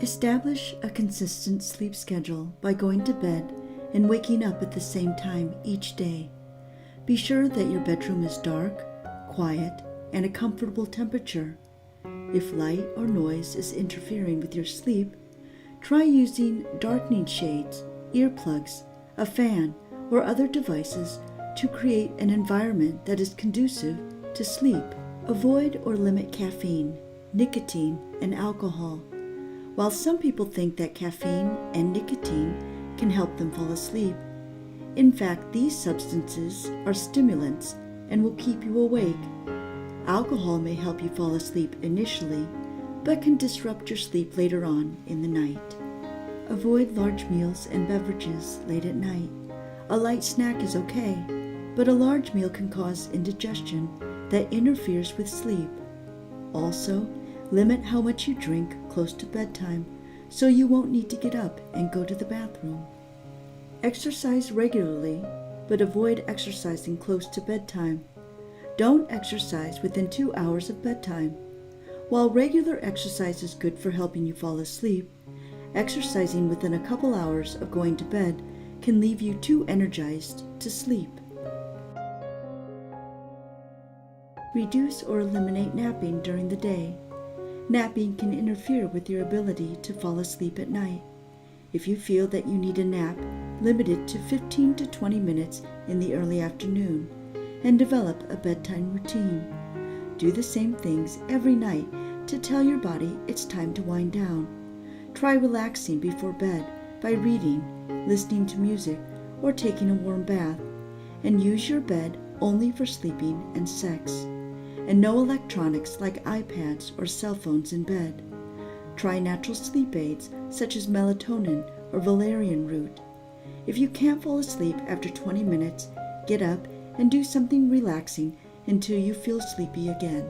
Establish a consistent sleep schedule by going to bed and waking up at the same time each day. Be sure that your bedroom is dark, quiet, and a comfortable temperature. If light or noise is interfering with your sleep, try using darkening shades, earplugs, a fan, or other devices to create an environment that is conducive to sleep. Avoid or limit caffeine, nicotine, and alcohol. While some people think that caffeine and nicotine can help them fall asleep, in fact, these substances are stimulants and will keep you awake. Alcohol may help you fall asleep initially, but can disrupt your sleep later on in the night. Avoid large meals and beverages late at night. A light snack is okay, but a large meal can cause indigestion that interferes with sleep. Also, limit how much you drink close to bedtime so you won't need to get up and go to the bathroom. Exercise regularly, but avoid exercising close to bedtime. Don't exercise within 2 hours of bedtime. While regular exercise is good for helping you fall asleep, exercising within a couple hours of going to bed can leave you too energized to sleep. Reduce or eliminate napping during the day. Napping can interfere with your ability to fall asleep at night. If you feel that you need a nap, limit it to 15 to 20 minutes in the early afternoon and develop a bedtime routine. Do the same things every night to tell your body it's time to wind down. Try relaxing before bed by reading, listening to music, or taking a warm bath, and use your bed only for sleeping and sex, and no electronics like iPads or cell phones in bed. Try natural sleep aids such as melatonin or valerian root. If you can't fall asleep after 20 minutes, get up and do something relaxing until you feel sleepy again.